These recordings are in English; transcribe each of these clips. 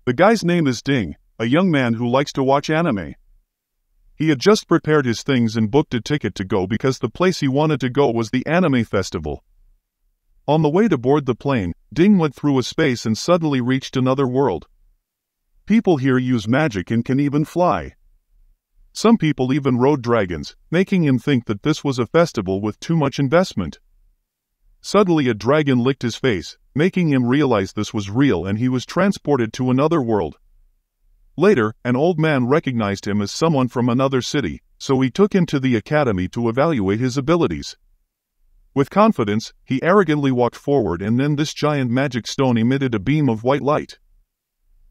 The guy's name is Ding, a young man who likes to watch anime. He had just prepared his things and booked a ticket to go because the place he wanted to go was the anime festival. On the way to board the plane, Ding went through a space and suddenly reached another world. People here use magic and can even fly. Some people even rode dragons, making him think that this was a festival with too much investment. Suddenly a dragon licked his face, making him realize this was real, and he was transported to another world. Later, an old man recognized him as someone from another city, so he took him to the academy to evaluate his abilities. With confidence, he arrogantly walked forward, and then this giant magic stone emitted a beam of white light.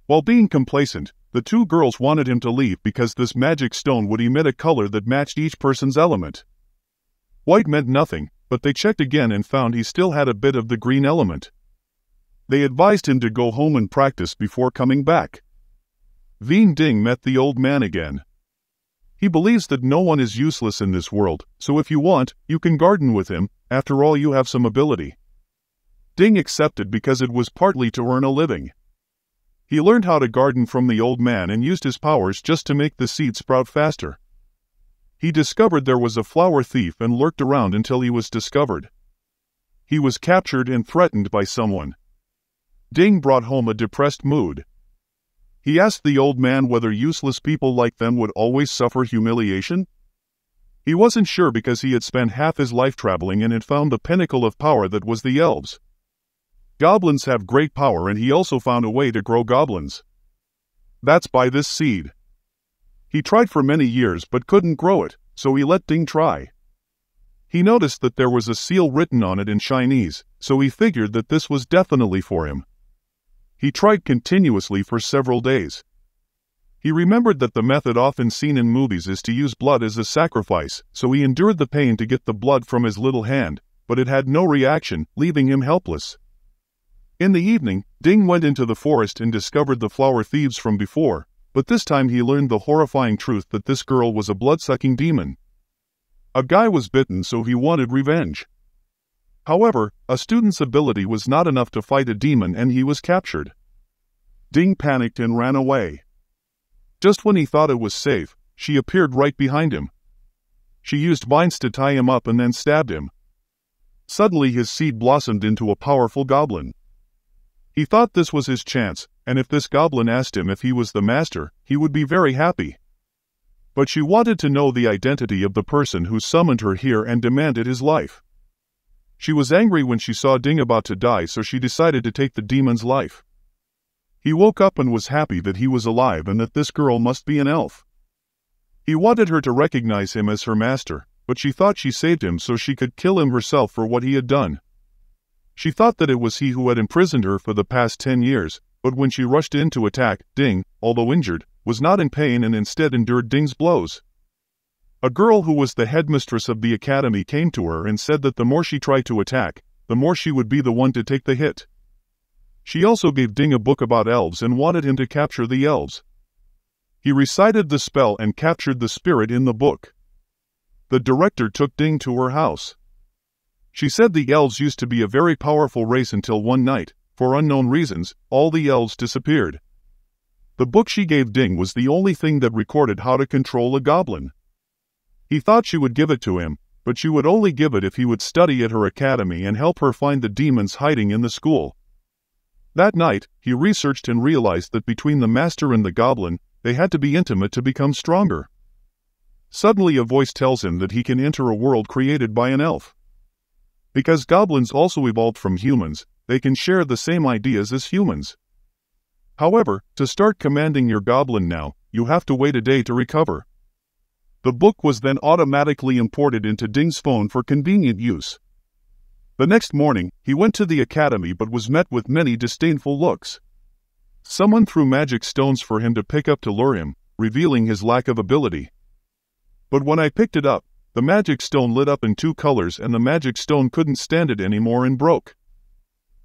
While being complacent, the two girls wanted him to leave because this magic stone would emit a color that matched each person's element. White meant nothing, but they checked again and found he still had a bit of the green element. They advised him to go home and practice before coming back. Ding met the old man again. He believes that no one is useless in this world, so if you want, you can garden with him. After all, you have some ability. Ding accepted because it was partly to earn a living. He learned how to garden from the old man and used his powers just to make the seeds sprout faster. He discovered there was a flower thief and lurked around until he was discovered. He was captured and threatened by someone. Ding brought home a depressed mood. He asked the old man whether useless people like them would always suffer humiliation. He wasn't sure because he had spent half his life traveling and had found the pinnacle of power that was the elves. Goblins have great power, and he also found a way to grow goblins. That's by this seed. He tried for many years but couldn't grow it, so he let Ding try. He noticed that there was a seal written on it in Chinese, so he figured that this was definitely for him. He tried continuously for several days. He remembered that the method often seen in movies is to use blood as a sacrifice, so he endured the pain to get the blood from his little hand, but it had no reaction, leaving him helpless. In the evening, Ding went into the forest and discovered the flower thieves from before, but this time he learned the horrifying truth that this girl was a blood-sucking demon. A guy was bitten, so he wanted revenge. However, a student's ability was not enough to fight a demon, and he was captured. Ding panicked and ran away. Just when he thought it was safe, she appeared right behind him. She used vines to tie him up and then stabbed him. Suddenly his seed blossomed into a powerful goblin. He thought this was his chance, and if this goblin asked him if he was the master, he would be very happy. But she wanted to know the identity of the person who summoned her here and demanded his life. She was angry when she saw Ding about to die, so she decided to take the demon's life. He woke up and was happy that he was alive and that this girl must be an elf. He wanted her to recognize him as her master, but she thought she saved him so she could kill him herself for what he had done. She thought that it was he who had imprisoned her for the past 10 years, but when she rushed in to attack, Ding, although injured, was not in pain and instead endured Ding's blows. A girl who was the headmistress of the academy came to her and said that the more she tried to attack, the more she would be the one to take the hit. She also gave Ding a book about elves and wanted him to capture the elves. He recited the spell and captured the spirit in the book. The director took Ding to her house. She said the elves used to be a very powerful race until one night, for unknown reasons, all the elves disappeared. The book she gave Ding was the only thing that recorded how to control a goblin. He thought she would give it to him, but she would only give it if he would study at her academy and help her find the demons hiding in the school. That night, he researched and realized that between the master and the goblin, they had to be intimate to become stronger. Suddenly a voice tells him that he can enter a world created by an elf. Because goblins also evolved from humans, they can share the same ideas as humans. However, to start commanding your goblin now, you have to wait a day to recover. The book was then automatically imported into Ding's phone for convenient use. The next morning, he went to the academy but was met with many disdainful looks. Someone threw magic stones for him to pick up to lure him, revealing his lack of ability. But when I picked it up, the magic stone lit up in 2 colors and the magic stone couldn't stand it anymore and broke.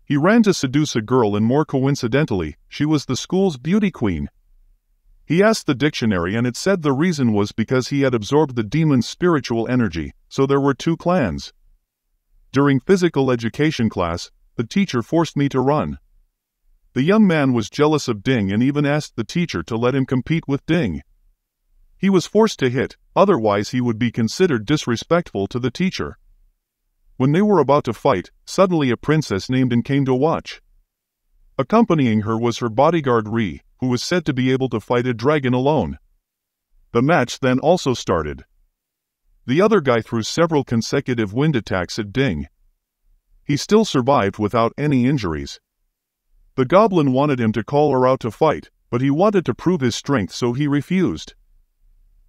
He ran to seduce a girl, and more coincidentally, she was the school's beauty queen. He asked the dictionary and it said the reason was because he had absorbed the demon's spiritual energy, so there were 2 clans. During physical education class, the teacher forced me to run. The young man was jealous of Ding and even asked the teacher to let him compete with Ding. He was forced to hit, otherwise he would be considered disrespectful to the teacher. When they were about to fight, suddenly a princess named Ding came to watch. Accompanying her was her bodyguard Ri, who was said to be able to fight a dragon alone. The match then also started. The other guy threw several consecutive wind attacks at Ding. He still survived without any injuries. The goblin wanted him to call her out to fight, but he wanted to prove his strength, so he refused.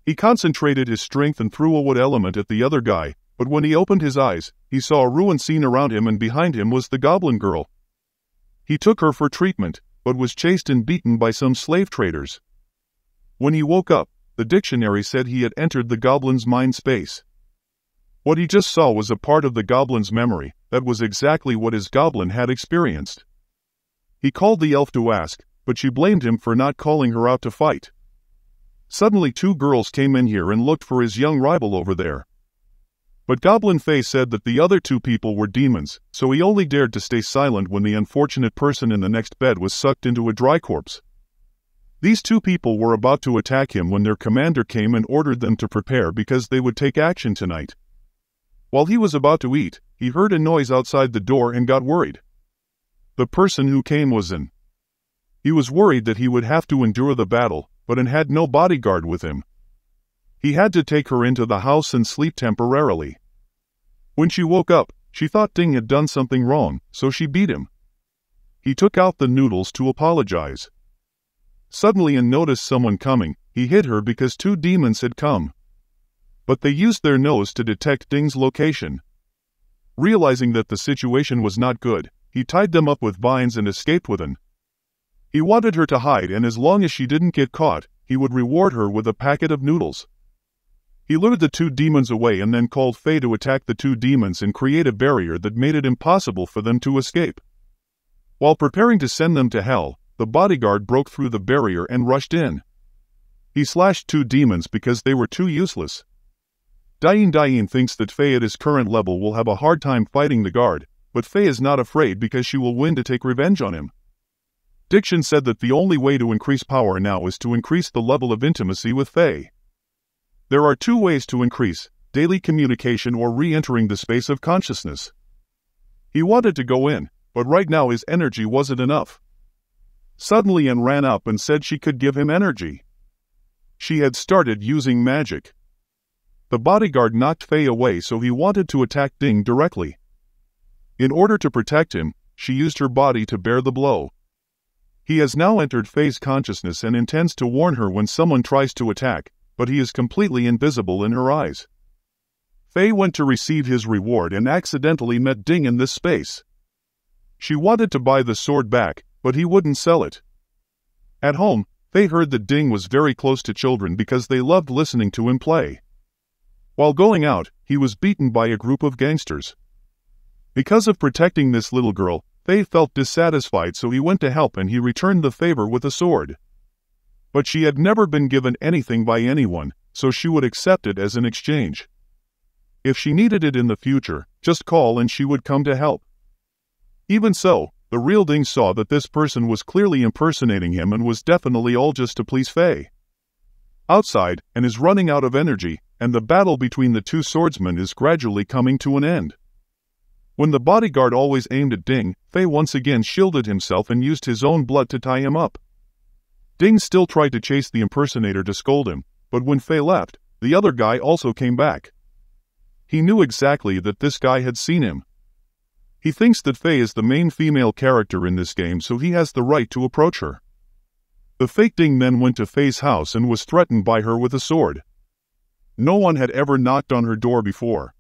He concentrated his strength and threw a wood element at the other guy, but when he opened his eyes, he saw a ruined scene around him, and behind him was the goblin girl. He took her for treatment, but was chased and beaten by some slave traders. When he woke up, the dictionary said he had entered the goblin's mind space. What he just saw was a part of the goblin's memory. That was exactly what his goblin had experienced. He called the elf to ask, but she blamed him for not calling her out to fight. Suddenly 2 girls came in here and looked for his young rival over there. But Goblin Fei said that the other 2 people were demons, so he only dared to stay silent when the unfortunate person in the next bed was sucked into a dry corpse. These 2 people were about to attack him when their commander came and ordered them to prepare because they would take action tonight. While he was about to eat, he heard a noise outside the door and got worried. The person who came was An. He was worried that he would have to endure the battle, but An had no bodyguard with him. He had to take her into the house and sleep temporarily. When she woke up, she thought Ding had done something wrong, so she beat him. He took out the noodles to apologize. Suddenly An noticed someone coming. He hid her because 2 demons had come. But they used their nose to detect Ding's location. Realizing that the situation was not good, he tied them up with vines and escaped with An. He wanted her to hide, and as long as she didn't get caught, he would reward her with a packet of noodles. He lured the 2 demons away and then called Fei to attack the 2 demons and create a barrier that made it impossible for them to escape. While preparing to send them to hell, the bodyguard broke through the barrier and rushed in. He slashed 2 demons because they were too useless. Dian thinks that Fei at his current level will have a hard time fighting the guard, but Fei is not afraid because she will win to take revenge on him. Diction said that the only way to increase power now is to increase the level of intimacy with Fei. There are 2 ways to increase: daily communication or re-entering the space of consciousness. He wanted to go in, but right now his energy wasn't enough. Suddenly An ran up and said she could give him energy. She had started using magic. The bodyguard knocked Fei away, so he wanted to attack Ding directly. In order to protect him, she used her body to bear the blow. He has now entered Fei's consciousness and intends to warn her when someone tries to attack, but he is completely invisible in her eyes. Fei went to receive his reward and accidentally met Ding in this space. She wanted to buy the sword back, but he wouldn't sell it. At home, Fei heard that Ding was very close to children because they loved listening to him play. While going out, he was beaten by a group of gangsters. Because of protecting this little girl, Fei felt dissatisfied, so he went to help and he returned the favor with a sword. But she had never been given anything by anyone, so she would accept it as an exchange. If she needed it in the future, just call and she would come to help. Even so, the real Ding saw that this person was clearly impersonating him and was definitely all just to please Fei. Outside, An is running out of energy, and the battle between the 2 swordsmen is gradually coming to an end. When the bodyguard always aimed at Ding, Fei once again shielded himself and used his own blood to tie him up. Ding still tried to chase the impersonator to scold him, but when Fei left, the other guy also came back. He knew exactly that this guy had seen him. He thinks that Fei is the main female character in this game, so he has the right to approach her. The fake Ding then went to Fei's house and was threatened by her with a sword. No one had ever knocked on her door before.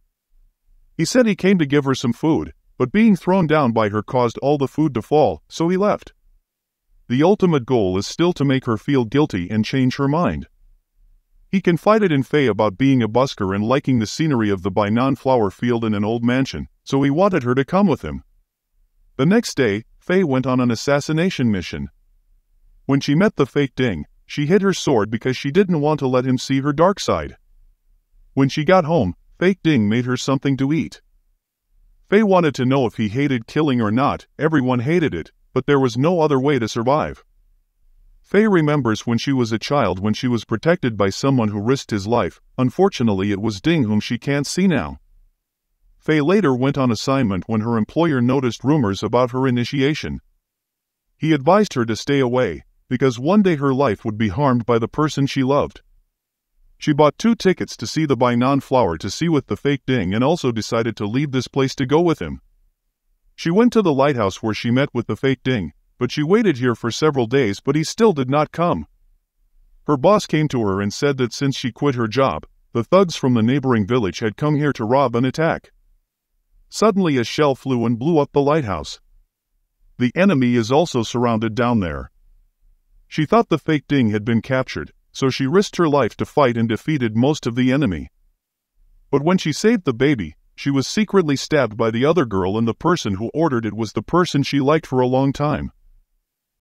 He said he came to give her some food, but being thrown down by her caused all the food to fall, so he left. The ultimate goal is still to make her feel guilty and change her mind. He confided in Fei about being a busker and liking the scenery of the Bainan flower field in an old mansion, so he wanted her to come with him. The next day, Fei went on an assassination mission. When she met the fake Ding, she hid her sword because she didn't want to let him see her dark side. When she got home, fake Ding made her something to eat. Fei wanted to know if he hated killing or not. Everyone hated it, but there was no other way to survive. Faye remembers when she was a child when she was protected by someone who risked his life. Unfortunately, it was Ding whom she can't see now. Faye later went on assignment when her employer noticed rumors about her initiation. He advised her to stay away, because one day her life would be harmed by the person she loved. She bought 2 tickets to see the Bainan flower to see with the fake Ding and also decided to leave this place to go with him. She went to the lighthouse where she met with the fake Ding, but she waited here for several days but he still did not come. Her boss came to her and said that since she quit her job, the thugs from the neighboring village had come here to rob and attack. Suddenly a shell flew and blew up the lighthouse. The enemy is also surrounded down there. She thought the fake Ding had been captured, so she risked her life to fight and defeated most of the enemy. But when she saved the baby, she was secretly stabbed by the other girl, and the person who ordered it was the person she liked for a long time.